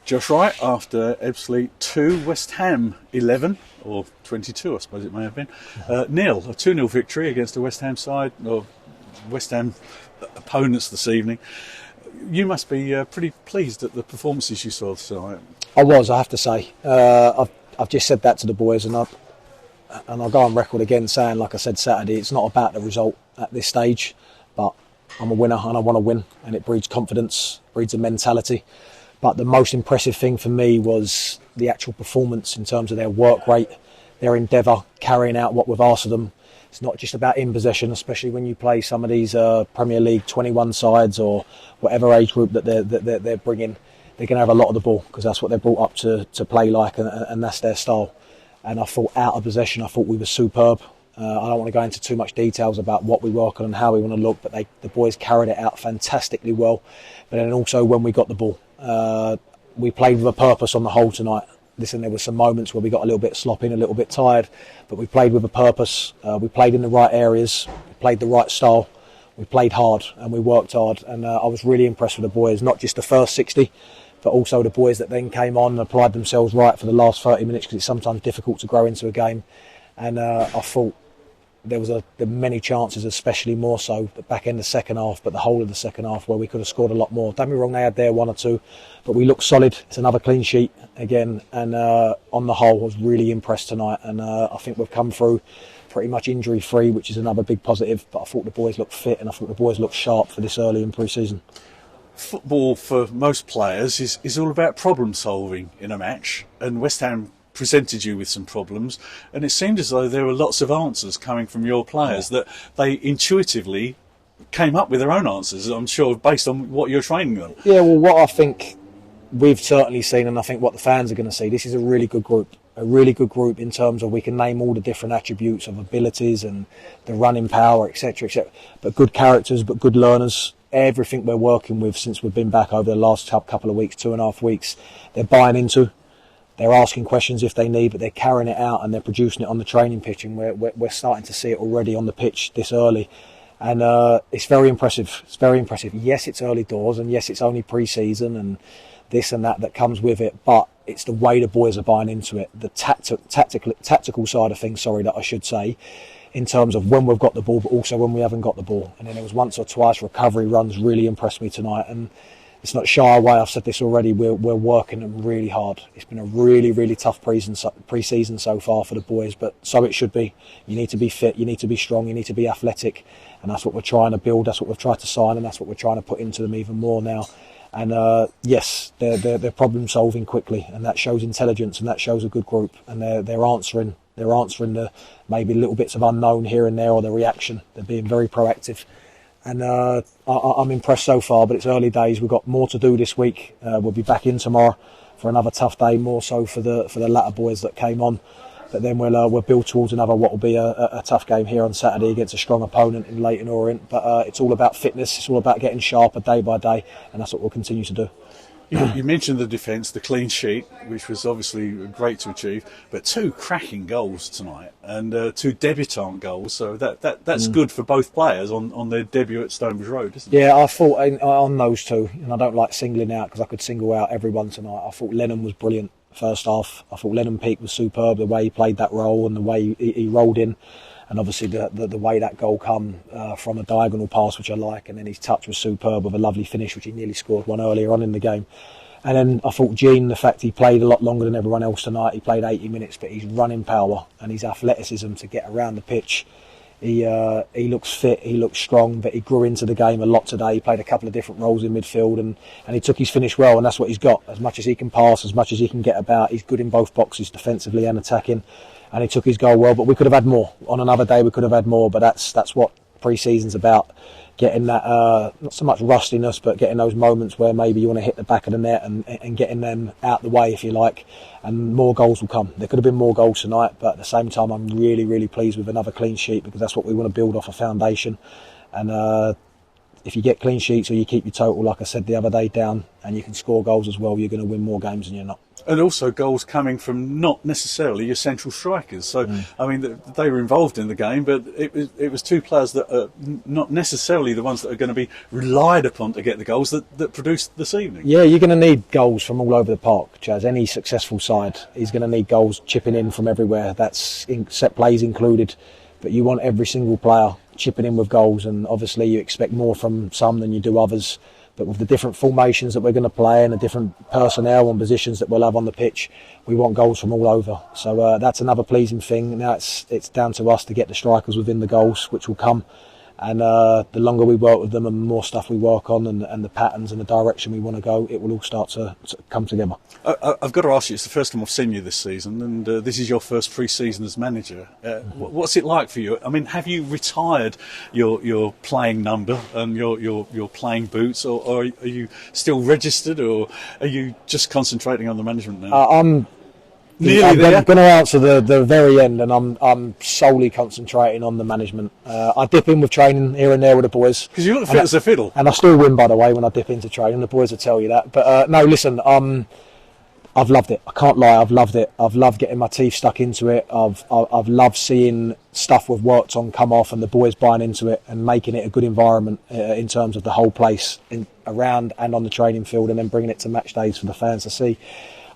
Josh Wright after Ebbsfleet 2, West Ham 11, or 22 I suppose it may have been, nil, a 2-0 victory against the West Ham side, or West Ham opponents this evening. You must be pretty pleased at the performances you saw tonight. I have to say. I've just said that to the boys, and I'll go on record again saying, like I said Saturday, it's not about the result at this stage, but I'm a winner and I want to win, and it breeds confidence, breeds a mentality. But the most impressive thing for me was the actual performance in terms of their work rate, their endeavour, carrying out what we've asked of them. It's not just about in possession, especially when you play some of these Premier League 21 sides or whatever age group that they're bringing. They're going to have a lot of the ball because that's what they're brought up to play like, and that's their style. And I thought out of possession, I thought we were superb. I don't want to go into too much details about what we work on and how we want to look, but the boys carried it out fantastically well. But then also when we got the ball, we played with a purpose on the whole tonight. Listen, there were some moments where we got a little bit sloppy and a little bit tired, but we played with a purpose. We played in the right areas, we played the right style, we played hard and we worked hard. And I was really impressed with the boys, not just the first 60, but also the boys that then came on and applied themselves right for the last 30 minutes, because it's sometimes difficult to grow into a game. And I thought there was many chances, especially more so the back end of the second half, but the whole of the second half where we could have scored a lot more. Don't be wrong, they had their one or two, but we looked solid. It's another clean sheet again, and on the whole, I was really impressed tonight. And I think we've come through pretty much injury free, which is another big positive. But I thought the boys looked fit, and I thought the boys looked sharp for this early in pre-season. Football for most players is all about problem solving in a match, and West Ham presented you with some problems, and it seemed as though there were lots of answers coming from your players, that they intuitively came up with their own answers, I'm sure, based on what you're training on. Yeah, well, what I think we've certainly seen, and I think what the fans are going to see, this is a really good group in terms of we can name all the different attributes of abilities and the running power, etc., etc., but good characters, but good learners. Everything we're working with since we've been back over the last couple of weeks, 2.5 weeks, they're buying into. They're asking questions if they need, but they're carrying it out and they're producing it on the training pitch, and we're starting to see it already on the pitch this early. And it's very impressive. It's very impressive. Yes, it's early doors, and yes, it's only pre-season and this and that comes with it, but it's the way the boys are buying into it, the tactical side of things, that I should say, in terms of when we've got the ball, but also when we haven't got the ball. And then there was once or twice recovery runs really impressed me tonight, and it's not shy away. I've said this already. We're working them really hard. It's been a really, really tough pre-season so far for the boys, but so it should be. You need to be fit. You need to be strong. You need to be athletic, and that's what we're trying to build. That's what we've tried to sign, and that's what we're trying to put into them even more now. And yes, they're problem solving quickly, and that shows intelligence, and that shows a good group. And they're answering the maybe little bits of unknown here and there, or the reaction. They're being very proactive. And I'm impressed so far, but it's early days. We've got more to do this week. We'll be back in tomorrow for another tough day, more so for the latter boys that came on. But then we'll build towards another what will be a tough game here on Saturday against a strong opponent in Leyton Orient. But it's all about fitness. It's all about getting sharper day by day, and that's what we'll continue to do. You mentioned the defence, the clean sheet, which was obviously great to achieve, but 2 cracking goals tonight and 2 debutant goals, so that's good for both players on their debut at Stonebridge Road, isn't it? Yeah, I thought on those 2, and I don't like singling out because I could single out everyone tonight. I thought Lennon was brilliant first half. I thought Lennon Peake was superb, the way he played that role and the way he rolled in. And obviously the way that goal come from a diagonal pass, which I like, and then his touch was superb with a lovely finish, which he nearly scored one earlier on in the game. And then I thought Gene, the fact he played a lot longer than everyone else tonight, he played 80 minutes, but his running power and his athleticism to get around the pitch, he looks fit, he looks strong, but he grew into the game a lot today. He played a couple of different roles in midfield, and he took his finish well, and that's what he's got. As much as he can pass, as much as he can get about, he's good in both boxes, defensively and attacking. And he took his goal well, but we could have had more. On another day we could have had more, but that's what pre-season's about. Getting that, not so much rustiness, but getting those moments where maybe you want to hit the back of the net and getting them out the way, if you like, and more goals will come. There could have been more goals tonight, but at the same time I'm really, really pleased with another clean sheet, because that's what we want to build off a foundation. And if you get clean sheets or you keep your total, like I said the other day, down, and you can score goals as well, you're going to win more games than you're not. And also goals coming from not necessarily your central strikers. So, I mean, they were involved in the game, but it was two players that are not necessarily the ones that are going to be relied upon to get the goals that produced this evening. Yeah, you're going to need goals from all over the park, Chaz. Any successful side is going to need goals chipping in from everywhere. That's set plays included. But you want every single player chipping in with goals, and obviously you expect more from some than you do others. But with the different formations that we're going to play and the different personnel and positions that we'll have on the pitch, we want goals from all over. So that's another pleasing thing. Now it's down to us to get the strikers within the goals, which will come. And the longer we work with them and the more stuff we work on and the patterns and the direction we want to go, it will all start to come together. I've got to ask you, it's the first time I've seen you this season, and this is your first pre-season as manager. What's it like for you? I mean, have you retired your playing number and your playing boots, or are you still registered, or are you just concentrating on the management now? I'm going to answer the very end, and I'm solely concentrating on the management. I dip in with training here and there with the boys. Because you look fit as a fiddle. And I still win, by the way, when I dip into training. The boys will tell you that. But no, listen, I've loved it. I can't lie, I've loved it. I've loved getting my teeth stuck into it. I've loved seeing stuff we've worked on come off and the boys buying into it and making it a good environment in terms of the whole place, around and on the training field, and then bringing it to match days for the fans to see.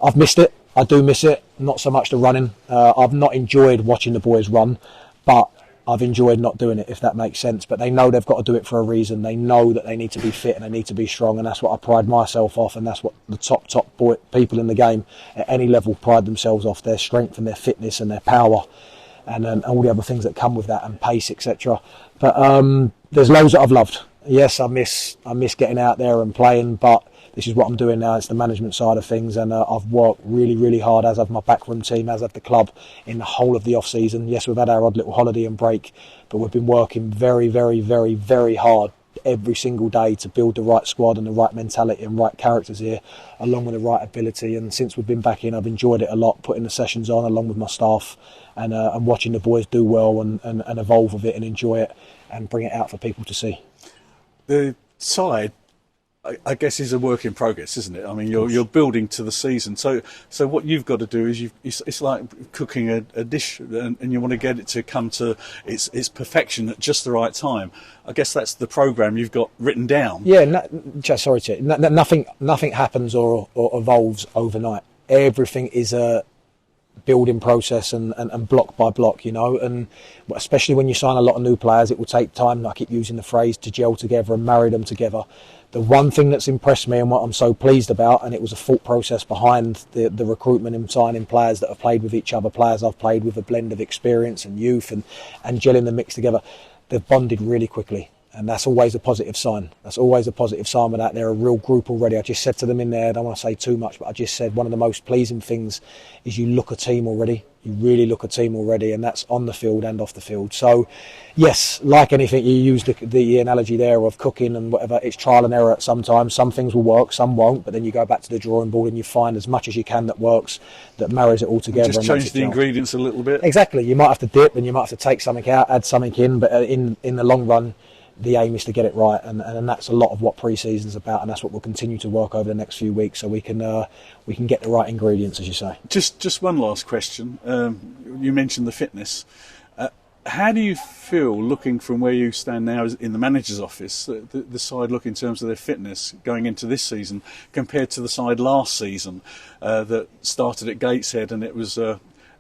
I've missed it. I do miss it, not so much the running. I've not enjoyed watching the boys run, but I've enjoyed not doing it, if that makes sense. But they know they've got to do it for a reason. They know that they need to be fit and they need to be strong, and that's what I pride myself off, and that's what the top people in the game at any level pride themselves off, their strength and their fitness and their power and all the other things that come with that, and pace, etc. But there's loads that I've loved. Yes, I miss getting out there and playing, but this is what I'm doing now. It's the management side of things, and I've worked really, really hard, as have my backroom team, as have the club, in the whole of the off-season. Yes, we've had our odd little holiday and break, but we've been working very, very, very, very hard every single day to build the right squad and the right mentality and right characters here, along with the right ability. And since we've been back in, I've enjoyed it a lot, putting the sessions on along with my staff, and watching the boys do well and evolve with it and enjoy it and bring it out for people to see. The side, I guess, is a work in progress, isn't it? I mean, you're building to the season. So what you've got to do is it's like cooking a dish, and you want to get it to come to its perfection at just the right time. I guess that's the program you've got written down. Yeah, nothing happens or evolves overnight. Everything is a building process and block by block, you know, and especially when you sign a lot of new players, it will take time. I keep using the phrase to gel together and marry them together. The one thing that's impressed me and what I'm so pleased about, and it was a thought process behind the recruitment and signing players that have played with each other, players I've played with, a blend of experience and youth and gelling the mix together, they've bonded really quickly. And that's always a positive sign. That's always a positive sign with that. They're a real group already. I just said to them in there, I don't want to say too much, but I just said one of the most pleasing things is you look a team already. You really look a team already, and that's on the field and off the field. So, yes, like anything, you use the analogy there of cooking and whatever. It's trial and error sometimes. Some things will work, some won't, but then you go back to the drawing board and you find as much as you can that works, that marries it all together. Just change the ingredients a little bit. Exactly. You might have to dip and you might have to take something out, add something in, but in the long run, the aim is to get it right, and that's a lot of what pre-season's about, and that's what we'll continue to work over the next few weeks, so we can get the right ingredients, as you say. Just one last question. You mentioned the fitness. How do you feel, looking from where you stand now in the manager's office, the side look in terms of their fitness going into this season compared to the side last season that started at Gateshead, and it was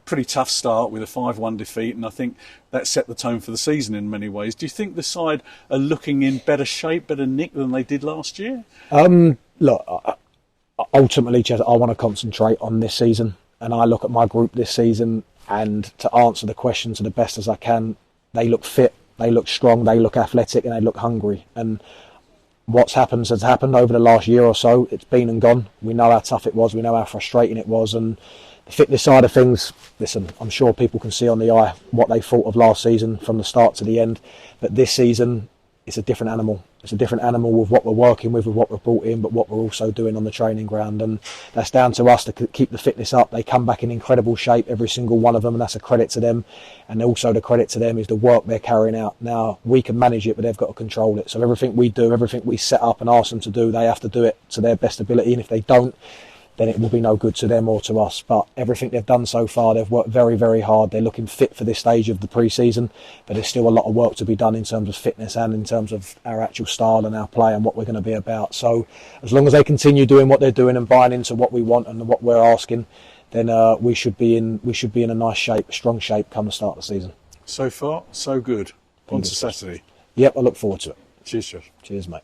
pretty tough start with a 5-1 defeat, and I think that set the tone for the season in many ways. Do you think the side are looking in better shape, better nick than they did last year? Look, ultimately, Chaz, I want to concentrate on this season, and I look at my group this season, and to answer the question to the best as I can, they look fit, they look strong, they look athletic, and they look hungry. And what's happened has happened over the last year or so. It's been and gone. We know how tough it was, we know how frustrating it was, and the fitness side of things, listen, I'm sure people can see on the eye what they thought of last season from the start to the end. But this season, it's a different animal. It's a different animal with what we're working with what we've brought in, but what we're also doing on the training ground. And that's down to us to keep the fitness up. They come back in incredible shape, every single one of them, and that's a credit to them. And also the credit to them is the work they're carrying out. Now, we can manage it, but they've got to control it. So everything we do, everything we set up and ask them to do, they have to do it to their best ability. And if they don't, then it will be no good to them or to us. But everything they've done so far, they've worked very, very hard. They're looking fit for this stage of the pre-season, but there's still a lot of work to be done in terms of fitness and in terms of our actual style and our play and what we're going to be about. So as long as they continue doing what they're doing and buying into what we want and what we're asking, then we should be in a nice shape, strong shape come the start of the season. So far, so good. On to Saturday. Yep, I look forward to it. Cheers, Josh. Cheers, mate.